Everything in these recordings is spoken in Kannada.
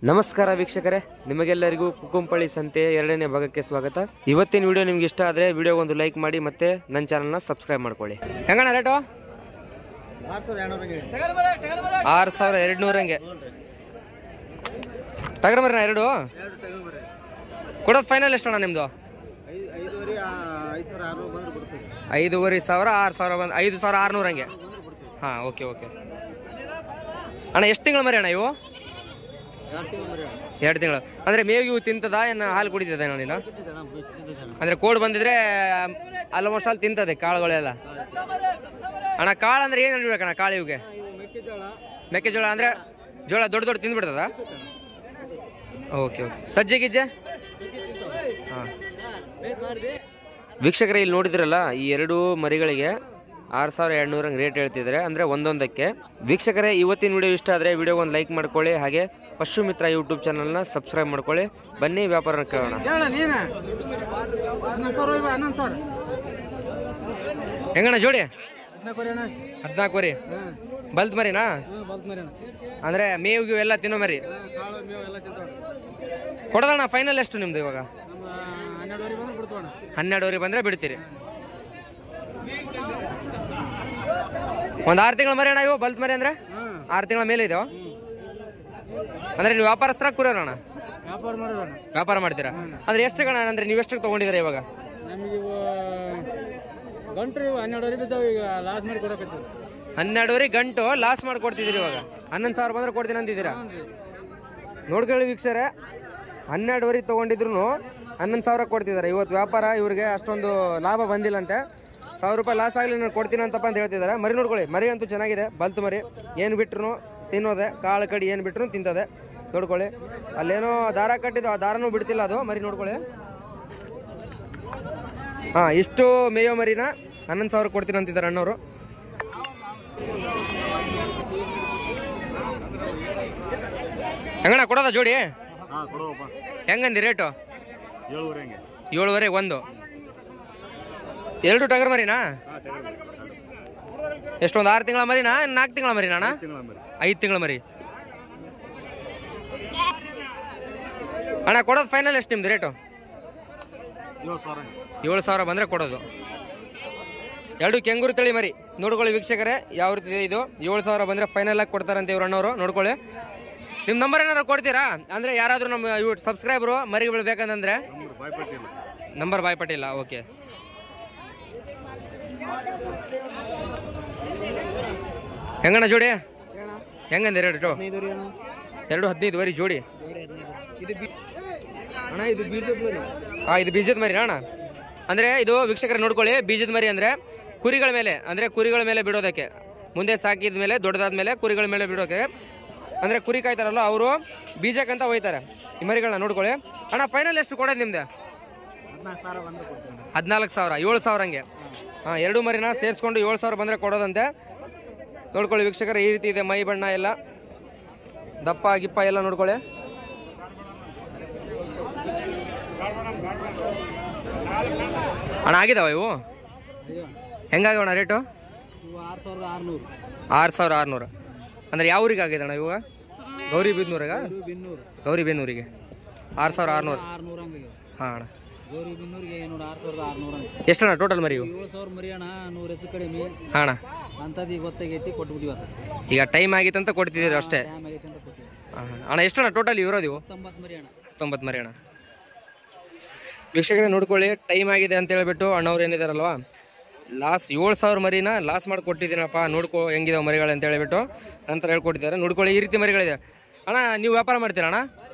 ನಮಸ್ಕಾರ ವೀಕ್ಷಕರೇ, ನಿಮಗೆಲ್ಲರಿಗೂ ಕುಕ್ಕುಂಪಳ್ಳಿ ಸಂತೆ ಎರಡನೇ ಭಾಗಕ್ಕೆ ಸ್ವಾಗತ. ಇವತ್ತಿನ ವಿಡಿಯೋ ನಿಮ್ಗೆ ಇಷ್ಟ ಆದರೆ ವಿಡಿಯೋಗೆ ಒಂದು ಲೈಕ್ ಮಾಡಿ ಮತ್ತೆ ನನ್ನ ಚಾನಲ್ನ ಸಬ್ಸ್ಕ್ರೈಬ್ ಮಾಡ್ಕೊಳ್ಳಿ. ಹೆಂಗಣ್ಣ ರೇಟು? 6200 ಹಂಗೆ ಟಗರ್ ಮರಿನಾ ಎರಡು ಕೊಡೋದು ಫೈನಲ್ ಎಷ್ಟಣ್ಣ ನಿಮ್ಮದು? 5,500 6,000 ಬಂದು 5,600 ಹಂಗೆ. ಹಾಂ, ಓಕೆ ಓಕೆ ಅಣ್ಣ. ಎಷ್ಟು ತಿಂಗಳು ಮರಿ ಅಣ್ಣ ಇವು? 2 ತಿಂಗಳು. ಅಂದರೆ ಮೇವು ಇವು ತಿಂತದ ಏನು ಹಾಲು ಕುಡಿತದ ಅಣ್ಣ ನೀನು? ಅಂದರೆ ಕೋಡ್ ಬಂದಿದ್ರೆ ಆಲ್ಮೋಸ್ಟ್ ಅಲ್ಲಿ ತಿಂತದೆ ಕಾಳುಗಳೆಲ್ಲ. ಅಣ್ಣ ಕಾಳು ಅಂದರೆ ಏನು ಹೇಳ್ಬೇಕಣ್ಣ ಕಾಳು ಇವಿಗೆ? ಮೆಕ್ಕೆಜೋಳ ಅಂದರೆ ಜೋಳ ದೊಡ್ಡ ದೊಡ್ಡ ತಿಂದ್ಬಿಡ್ತದ? Okay okay. ಸಜ್ಜೆ ಗಿಜ್ಜೆ? ಹಾಂ. ವೀಕ್ಷಕರೇ, ಇಲ್ಲಿ ನೋಡಿದ್ರಲ್ಲ, ಈ ಎರಡು ಮರಿಗಳಿಗೆ 6,200 ರೇಟ್ ಹೇಳ್ತಿದ್ದಾರೆ, ಅಂದರೆ ಒಂದೊಂದಕ್ಕೆ. ವೀಕ್ಷಕರೇ, ಇವತ್ತಿನ ವಿಡಿಯೋ ಇಷ್ಟ ಆದರೆ ವಿಡಿಯೋಗೆ ಒಂದು ಲೈಕ್ ಮಾಡ್ಕೊಳ್ಳಿ, ಹಾಗೆ ಪಶು ಮಿತ್ರ ಯೂಟ್ಯೂಬ್ ಚಾನಲ್ನ ಸಬ್ಸ್ಕ್ರೈಬ್ ಮಾಡ್ಕೊಳ್ಳಿ. ಬನ್ನಿ ವ್ಯಾಪಾರ ಕೇಳೋಣ. ಹೆಂಗಣ್ಣ ಜೋಡಿ? 14 ವರಿ. ಬಲ್ತ್ ಮರಿನಾ? ಅಂದರೆ ಮೇವಿಗೆ ಎಲ್ಲ ತಿನ್ನೋ ಮರಿ. ಕೊಡೋದಣ್ಣ ಫೈನಲ್ ಎಷ್ಟು ನಿಮ್ದು ಇವಾಗ? 12 ಬಂದರೆ ಬಿಡ್ತೀರಿ. ಒಂದು 6 ತಿಂಗಳ ಮರಿ ಅಣ್ಣ ಇವು? ಬಲ್ತ್ ಮರಿ ಅಂದರೆ 6 ತಿಂಗಳ ಮೇಲೆ ಇದಾವ? ಅಂದರೆ ನೀವು ವ್ಯಾಪಾರಸ್ಥರ ಕುರಿಯೋರಣ್ಣ? ವ್ಯಾಪಾರ ಮಾಡ್ತೀರಾ? ಅಂದರೆ ಎಷ್ಟು ಗಣ ಅಂದರೆ ನೀವು ಎಷ್ಟಕ್ಕೆ ತೊಗೊಂಡಿದ್ದೀರಾ ಇವಾಗ? 12 ಗಂಟು ಲಾಸ್ ಮಾಡಿ ಕೊಡ್ತಿದ್ದೀರಿ ಇವಾಗ. 11,000 ಬಂದರೆ ಕೊಡ್ತೀನಿ ಅಂತಿದ್ದೀರಾ? ನೋಡ್ಕೊಳ್ಳಿ ವೀಕ್ಷರೇ, 12 ತೊಗೊಂಡಿದ್ರು 11,000 ಕೊಡ್ತಿದ್ದಾರೆ. ಇವತ್ತು ವ್ಯಾಪಾರ ಇವ್ರಿಗೆ ಅಷ್ಟೊಂದು ಲಾಭ ಬಂದಿಲ್ಲಂತೆ. 1,000 ರೂಪಾಯಿ ಲಾಸ್ ಆಗಲಿ ನಾನು ಕೊಡ್ತೀನಿ ಅಂತಪ್ಪ ಅಂತ ಹೇಳ್ತಿದ್ದಾರೆ. ಮರಿ ನೋಡ್ಕೊಳ್ಳಿ, ಮರಿ ಅಂತೂ ಚೆನ್ನಾಗಿದೆ. ಬಲ್ತ್ ಮರಿ, ಏನು ಬಿಟ್ರು ತಿನ್ನೋದೆ, ಕಾಳು ಕಡಿ ಏನು ಬಿಟ್ರು ತಿಂತದೆ. ನೋಡ್ಕೊಳ್ಳಿ, ಅಲ್ಲೇನೋ ದಾರ ಕಟ್ಟಿದ್ದು, ಆ ದಾರನೂ ಬಿಡ್ತಿಲ್ಲ ಅದು. ಮರಿ ನೋಡ್ಕೊಳ್ಳಿ. ಹಾಂ, ಇಷ್ಟು ಮೇಯೋ ಮರಿನ 11,000 ಕೊಡ್ತೀನಿ ಅಂತಿದ್ದಾರೆ ಅಣ್ಣವರು. ಹೆಂಗಣ್ಣ ಕೊಡೋದ ಜೋಡಿ? ಹೆಂಗಂದಿ ರೇಟು? 7,500 ಒಂದು. 2 ಟಗರ್ ಮರಿನಾ? ಎಷ್ಟೊಂದು 6 ತಿಂಗಳ ಮರಿನಾ? 4 ತಿಂಗಳ ಮರಿನಾ ಅಣ್ಣ? 5 ತಿಂಗಳ ಮರಿ. ಅಣ್ಣ ಕೊಡೋದು ಫೈನಲ್ ಎಷ್ಟು ನಿಮ್ದು ರೇಟು? 7,000 ಬಂದರೆ ಕೊಡೋದು. 2 ಕೆಂಗೂರು ತಳಿ ಮರಿ. ನೋಡ್ಕೊಳ್ಳಿ ವೀಕ್ಷಕರೇ, ಯಾವ ರೀತಿ ಇದೆ ಇದು. 7,000 ಬಂದರೆ ಫೈನಲ್ ಆಗಿ ಕೊಡ್ತಾರಂತೆ ಇವ್ರು ಅಣ್ಣವರು. ನೋಡ್ಕೊಳ್ಳಿ, ನಿಮ್ಮ ನಂಬರ್ ಏನಾದ್ರು ಕೊಡ್ತೀರಾ? ಅಂದರೆ ಯಾರಾದರೂ ನಮ್ಮ ಸಬ್ಸ್ಕ್ರೈಬರು ಮರಿಗಳು ಬೇಕಂತಂದರೆ ನಂಬರ್ ಬಾಯ್ಪಟ್ಟಿಲ್ಲ. ಓಕೆ. ಹೆಂಗಣ್ಣ ಜೋಡಿ? ಹೆಂಗಂದೆ ರೇಟು? 2,15 ವರಿ ಜೋಡಿ. ಅಣ್ಣ ಇದು ಬೀಜದ ಮರಿ? ಹಾಂ, ಇದು ಬೀಜದ ಮರಿ ಅಣ್ಣ. ಅಂದರೆ ಇದು ವೀಕ್ಷಕರೇ ನೋಡ್ಕೊಳ್ಳಿ, ಬೀಜದ ಮರಿ ಅಂದರೆ ಕುರಿಗಳ ಮೇಲೆ, ಅಂದರೆ ಕುರಿಗಳ ಮೇಲೆ ಬಿಡೋದಕ್ಕೆ, ಮುಂದೆ ಸಾಕಿದ ಮೇಲೆ ದೊಡ್ಡದಾದ ಮೇಲೆ ಕುರಿಗಳ ಮೇಲೆ ಬಿಡೋಕೆ, ಅಂದರೆ ಕುರಿ ಕಾಯ್ತಾರಲ್ಲ ಅವರು ಬೀಜಕ್ಕಂತ ಹೋಯ್ತಾರೆ ಈ ಮರಿಗಳನ್ನ. ನೋಡ್ಕೊಳ್ಳಿ ಅಣ್ಣ, ಫೈನಲ್ ಎಷ್ಟು ಕೊಡೋದು ನಿಮ್ದು? 14,000 7,000 ಹಂಗೆ. ಹಾಂ, 2 ಮರಿನ ಸೇರಿಸ್ಕೊಂಡು 7,000 ಬಂದರೆ ಕೊಡೋದಂತೆ. ನೋಡ್ಕೊಳ್ಳಿ ವೀಕ್ಷಕರೇ, ಈ ರೀತಿ ಇದೆ ಮೈ ಬಣ್ಣ ಎಲ್ಲ, ದಪ್ಪ ಗಿಪ್ಪ ಎಲ್ಲ ನೋಡ್ಕೊಳ್ಳಿ. ಅಣ್ಣ ಆಗಿದಾವ ಇವು? ಹೆಂಗಾಗವಣ್ಣ ರೇಟು? 6,600. ಅಂದರೆ ಯಾವ ಊರಿಗೆ ಆಗಿದೆ ಅಣ್ಣ ಇವಾಗ? ಗೌರಿಬಿದನೂರಾಗ? ಗೌರಿಬಿದನೂರಿಗೆ 6,600. ಹಾಂ ಅಣ್ಣ. ಎಷ್ಟಣ್ಣ ಟೋಟಲ್ ಮರಿ? 7,000 ಮರಿ ಅಣ್ಣ, 100 ಹೆಚ್ಚು ಕಡಿಮೆ. ಹಾಂ ಅಣ್ಣ, ಅಂಥದ್ದು ಈಗ ಗೊತ್ತಾಗೈತಿ, ಕೊಟ್ಬಿಟ್ಟಿವ. ಈಗ ಟೈಮ್ ಆಗಿತ್ತು ಅಂತ ಕೊಡ್ತಿದ್ದೀರಿ ಅಷ್ಟೇ. ಹಾಂ ಅಣ್ಣ, ಎಷ್ಟಣ್ಣ ಟೋಟಲ್ ಇರೋದು ಇವು? 90 ಮರಿ ಅಣ್ಣ. 90 ಮರಿ ಅಣ್ಣ. ವೀಕ್ಷಕರೇ ನೋಡ್ಕೊಳ್ಳಿ, ಟೈಮ್ ಆಗಿದೆ ಅಂತ ಹೇಳ್ಬಿಟ್ಟು ಅಣ್ಣವ್ರು ಏನಿದಾರಲ್ವ, ಲಾಸ್ 7,000 ಮರಿನ ಲಾಸ್ ಮಾಡಿ ಕೊಟ್ಟಿದ್ದೀನಪ್ಪ, ನೋಡ್ಕೊ ಹೆಂಗಿದಾವೆ ಮರಿಗಳು ಅಂತ ಹೇಳ್ಬಿಟ್ಟು ನಂತರ ಹೇಳ್ಕೊಟ್ಟಿದ್ದಾರೆ. ನೋಡ್ಕೊಳ್ಳಿ, ಈ ರೀತಿ ಮರಿಗಳಿದೆ. ಅಣ್ಣ ನೀವು ವ್ಯಾಪಾರ ಮಾಡ್ತೀರಾ ಅಣ್ಣ?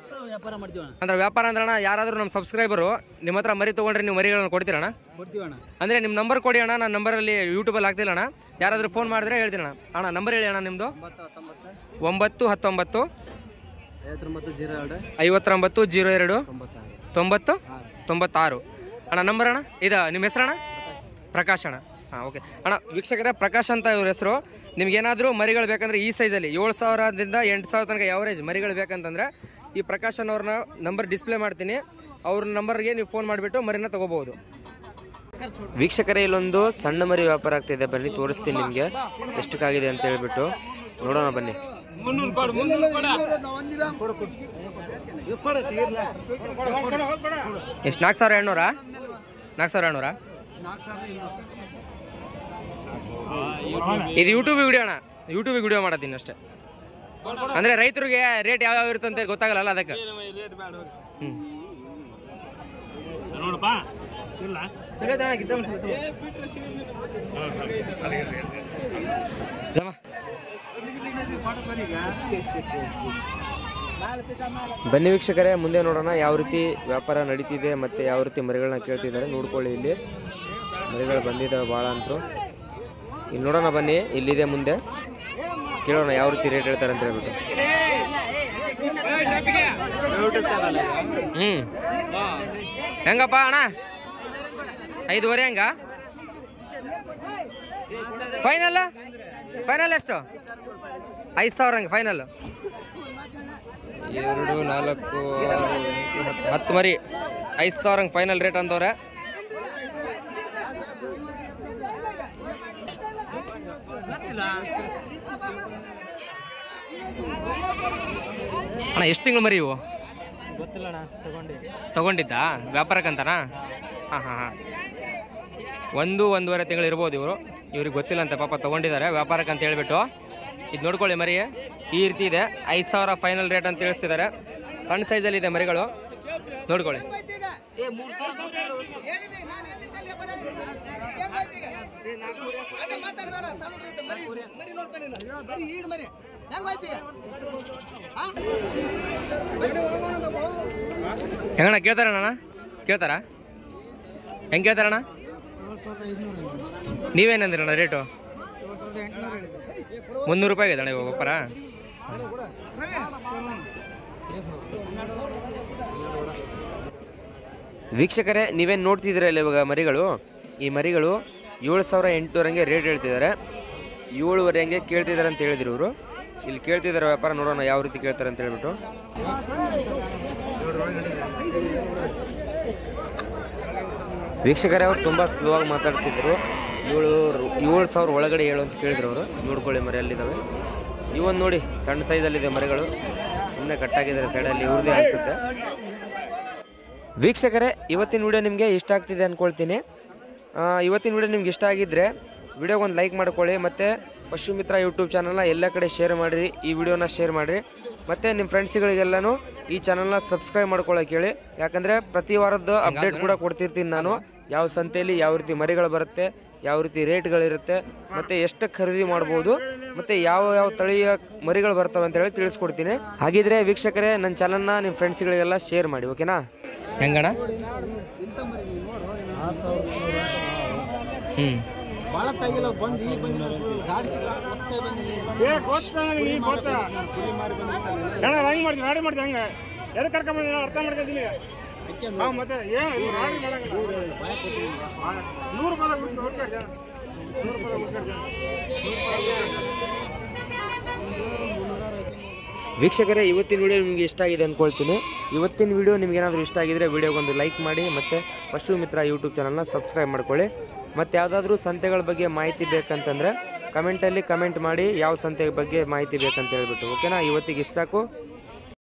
ವ್ಯಾಪಾರ ಮಾಡ್ತೀವಿ ಅಣ್ಣ. ಅಂದ್ರೆ ವ್ಯಾಪಾರ ಅಂದ್ರೆ ಅಣ್ಣ, ಯಾರಾದರೂ ನಮ್ಮ ಸಬ್ಸ್ಕ್ರೈಬರು ನಿಮ್ಮ ಹತ್ರ ಮರಿ ತೊಗೊಂಡ್ರೆ ನೀವು ಮರಿಗಳನ್ನು ಕೊಡ್ತೀರಾ ಅಣ್ಣ? ಕೊಡ್ತೀವಿ ಅಣ್ಣ. ಅಂದರೆ ನಿಮ್ಮ ನಂಬರ್ ಕೊಡಿ ಅಣ್ಣ, ನಾನು ನಂಬರಲ್ಲಿ ಯೂಟ್ಯೂಬಲ್ಲಿ ಹಾಕ್ತಿಲ್ಲ ಅಣ್ಣ. ಯಾರಾದರೂ ಫೋನ್ ಮಾಡಿದ್ರೆ ಹೇಳ್ತೀನಿ ಅಣ್ಣ. ಅಣ್ಣ ನಂಬರ್ ಹೇಳಿ ಅಣ್ಣ ನಿಮ್ಮದು? 919 5902 9096 ಅಣ್ಣ ನಂಬರ್ ಅಣ್ಣ. ಇದು ನಿಮ್ಮ ಹೆಸರು ಅಣ್ಣ? ಪ್ರಕಾಶ್ ಅಣ್ಣ. ಹಾಂ, ಓಕೆ ಅಣ್ಣ. ವೀಕ್ಷಕರೇ, ಪ್ರಕಾಶ್ ಅಂತ ಇವ್ರ ಹೆಸರು. ನಿಮ್ಗೇನಾದರೂ ಮರಿಗಳು ಬೇಕಂದ್ರೆ ಈ ಸೈಜಲ್ಲಿ 7,000ದಿಂದ 8,000 ತನಕ ಯಾವರೇಜ್ ಮರಿಗಳು ಬೇಕಂತಂದರೆ ಈ ಪ್ರಕಾಶ್ ಅನ್ನೋರನ್ನ ನಂಬರ್ ಡಿಸ್ಪ್ಲೇ ಮಾಡ್ತೀನಿ, ಅವ್ರ ನಂಬರ್ಗೆ ನೀವು ಫೋನ್ ಮಾಡಿಬಿಟ್ಟು ಮರಿನ ತೊಗೋಬೋದು. ವೀಕ್ಷಕರೇ, ಇಲ್ಲೊಂದು ಸಣ್ಣ ಮರಿ ವ್ಯಾಪಾರ ಆಗ್ತಿದೆ, ಬನ್ನಿ ತೋರಿಸ್ತೀನಿ ನಿಮಗೆ ಎಷ್ಟಕ್ಕಾಗಿದೆ ಅಂತ ಹೇಳ್ಬಿಟ್ಟು. ನೋಡೋಣ ಬನ್ನಿ. ಎಷ್ಟು 4,200? 4,200? ಇದು ಯೂಟ್ಯೂಬಿಗೆ ವಿಡಿಯೋ ಅಣ್ಣ, ಯೂಟ್ಯೂಬಿಗೆ ವಿಡಿಯೋ ಮಾಡತ್ತೀನಿ ಅಷ್ಟೇ. ಅಂದರೆ ರೈತರಿಗೆ ರೇಟ್ ಯಾವ್ಯಾವ ಇರುತ್ತೆ ಅಂತ ಗೊತ್ತಾಗಲ್ಲ ಅದಕ್ಕೆ. ಬನ್ನಿ ವೀಕ್ಷಕರೇ, ಮುಂದೆ ನೋಡೋಣ ಯಾವ ರೀತಿ ವ್ಯಾಪಾರ ನಡೀತಿದೆ ಮತ್ತು ಯಾವ ರೀತಿ ಮರಿಗಳನ್ನ ಕೇಳ್ತಿದ್ದಾರೆ ನೋಡ್ಕೊಳ್ಳಿ. ಇಲ್ಲಿ ಮರಿಗಳು ಬಂದಿದ್ದಾವೆ ಭಾಳ ಅಂತೂ. ಇಲ್ಲಿ ನೋಡೋಣ ಬನ್ನಿ, ಇಲ್ಲಿದೆ ಮುಂದೆ ಕೇಳೋಣ ಯಾವ ರೀತಿ ರೇಟ್ ಹೇಳ್ತಾರೆ ಅಂತ ಹೇಳ್ಬಿಟ್ಟು. ಹೆಂಗಪ್ಪ ಅಣ್ಣ? 5,500 ಹೆಂಗ? ಫೈನಲ್ ಎಷ್ಟು? 5,000 ಹಂಗೆ ಫೈನಲ್. 2, 4, 10 ಮರಿ 5,000 ಹಂಗೆ ಫೈನಲ್ ರೇಟ್ ಅಂತವ್ರೆ. ಅಣ್ಣ ಎಷ್ಟು ತಿಂಗಳು ಮರಿ ಇವು? ಗೊತ್ತಿಲ್ಲ ಅಣ್ಣ, ತಗೊಂಡಿದ್ದಾ ವ್ಯಾಪಾರಕ್ಕಂತನಾ? ಹಾಂ. 1-1.5 ತಿಂಗಳು ಇರ್ಬೋದು ಇವರು. ಇವ್ರಿಗೆ ಗೊತ್ತಿಲ್ಲ ಅಂತ ಪಾಪ ತೊಗೊಂಡಿದ್ದಾರೆ ವ್ಯಾಪಾರಕ್ಕೆ ಅಂತ ಹೇಳ್ಬಿಟ್ಟು. ಇದು ನೋಡ್ಕೊಳ್ಳಿ ಮರಿ ಈ ರೀತಿ ಇದೆ. 5,000 ಫೈನಲ್ ರೇಟ್ ಅಂತ ತಿಳಿಸ್ತಿದ್ದಾರೆ. ಸಣ್ಣ ಸೈಜಲ್ಲಿದೆ ಮರಿಗಳು, ನೋಡ್ಕೊಳ್ಳಿ. ಹೆಂಗಣ್ಣ ಕೇಳ್ತಾರಣ್ಣ? ಕೇಳ್ತಾರಾ? ಹೆಂಗೆ ಕೇಳ್ತಾರಣ್ಣ? ನೀವೇನಂದ್ರಣ್ಣ ರೇಟು? 300 ರೂಪಾಯಿ ಆಗಿದೆ ಅಣ್ಣ ಇವಾಗ ವ್ಯಾಪಾರ. ವೀಕ್ಷಕರೇ, ನೀವೇನು ನೋಡ್ತಿದ್ದೀರಲ್ಲ ಇವಾಗ ಮರಿಗಳು, ಈ ಮರಿಗಳು 7,800 ರೇಟ್ ಹೇಳ್ತಿದ್ದಾರೆ. 7,500 ಕೇಳ್ತಿದ್ದಾರೆ ಅಂತ ಹೇಳಿದ್ರು ಇವರು. ಇಲ್ಲಿ ಕೇಳ್ತಿದ್ದಾರೆ ವ್ಯಾಪಾರ, ನೋಡೋಣ ಯಾವ ರೀತಿ ಕೇಳ್ತಾರೆ ಅಂತ ಹೇಳ್ಬಿಟ್ಟು. ವೀಕ್ಷಕರೇ, ಅವ್ರು ತುಂಬ ಸ್ಲೋ ಆಗಿ ಮಾತಾಡ್ತಿದ್ರು. 7,000 ಒಳಗಡೆ ಹೇಳು ಅಂತ ಕೇಳಿದ್ರು ಅವರು. ನೋಡ್ಕೊಳ್ಳಿ ಮರಿ ಅಲ್ಲಿದ್ದಾವೆ. ಇವೊಂದು ನೋಡಿ ಸಣ್ಣ ಸೈಜಲ್ಲಿದೆ ಮರಿಗಳು, ಸುಮ್ಮನೆ ಕಟ್ಟಾಗಿದ್ದಾರೆ ಸೈಡಲ್ಲಿ, ಇವ್ರದ್ದೇ ಅನಿಸುತ್ತೆ. ವೀಕ್ಷಕರೇ, ಇವತ್ತಿನ ವಿಡಿಯೋ ನಿಮಗೆ ಇಷ್ಟ ಆಗ್ತಿದೆ ಅಂದ್ಕೊಳ್ತೀನಿ. ಇವತ್ತಿನ ವಿಡಿಯೋ ನಿಮ್ಗೆ ಇಷ್ಟ ಆಗಿದ್ದರೆ ವಿಡಿಯೋಗೊಂದು ಲೈಕ್ ಮಾಡ್ಕೊಳ್ಳಿ, ಮತ್ತು ಪಶುಮಿತ್ರ ಯೂಟ್ಯೂಬ್ ಚಾನಲ್ನ ಎಲ್ಲ ಕಡೆ ಶೇರ್ ಮಾಡಿರಿ, ಈ ವಿಡಿಯೋನ ಶೇರ್ ಮಾಡಿರಿ. ಮತ್ತು ನಿಮ್ಮ ಫ್ರೆಂಡ್ಸ್ಗಳಿಗೆಲ್ಲನೂ ಈ ಚಾನಲ್ನ ಸಬ್ಸ್ಕ್ರೈಬ್ ಮಾಡ್ಕೊಳ್ಳೋಕೆ ಹೇಳಿ. ಯಾಕಂದರೆ ಪ್ರತಿ ವಾರದ್ದು ಅಪ್ಡೇಟ್ ಕೂಡ ಕೊಡ್ತಿರ್ತೀನಿ ನಾನು. ಯಾವ ಸಂತೆಯಲ್ಲಿ ಯಾವ ರೀತಿ ಮರಿಗಳು ಬರುತ್ತೆ, ಯಾವ ರೀತಿ ರೇಟ್ಗಳಿರುತ್ತೆ, ಮತ್ತು ಎಷ್ಟು ಖರೀದಿ ಮಾಡ್ಬೋದು, ಮತ್ತು ಯಾವ ತಳಿಯ ಮರಿಗಳು ಬರ್ತವೆ ಅಂತ ಹೇಳಿ ತಿಳಿಸ್ಕೊಡ್ತೀನಿ. ಹಾಗಿದ್ರೆ ವೀಕ್ಷಕರೇ, ನನ್ನ ಚಾನಲ್ನ ನಿಮ್ಮ ಫ್ರೆಂಡ್ಸ್ಗಳಿಗೆಲ್ಲ ಶೇರ್ ಮಾಡಿ, ಓಕೆನಾ? ಹೆಂಗಣ್ಣ? ವೀಕ್ಷಕರೇ, ಇವತ್ತಿನ ವಿಡಿಯೋ ನಿಮಗೆ ಇಷ್ಟ ಆಗಿದೆ ಅಂದ್ಕೊಳ್ತೀನಿ. ಇವತ್ತಿನ ವಿಡಿಯೋ ನಿಮ್ಗೆ ಏನಾದರೂ ಇಷ್ಟ ಆಗಿದ್ರೆ ವಿಡಿಯೋಗೊಂದು ಲೈಕ್ ಮಾಡಿ, ಮತ್ತು ಪಶುಮಿತ್ರ ಯೂಟ್ಯೂಬ್ ಚಾನಲ್ನ ಸಬ್ಸ್ಕ್ರೈಬ್ ಮಾಡ್ಕೊಳ್ಳಿ. ಮತ್ತು ಯಾವುದಾದ್ರೂ ಸಂತೆಗಳ ಬಗ್ಗೆ ಮಾಹಿತಿ ಬೇಕಂತಂದರೆ ಕಮೆಂಟಲ್ಲಿ ಕಮೆಂಟ್ ಮಾಡಿ, ಯಾವ ಸಂತೆ ಬಗ್ಗೆ ಮಾಹಿತಿ ಬೇಕಂತ ಹೇಳ್ಬಿಟ್ಟು, ಓಕೆನಾ? ಇವತ್ತಿಗೆ ಇಷ್ಟ ಸಾಕು.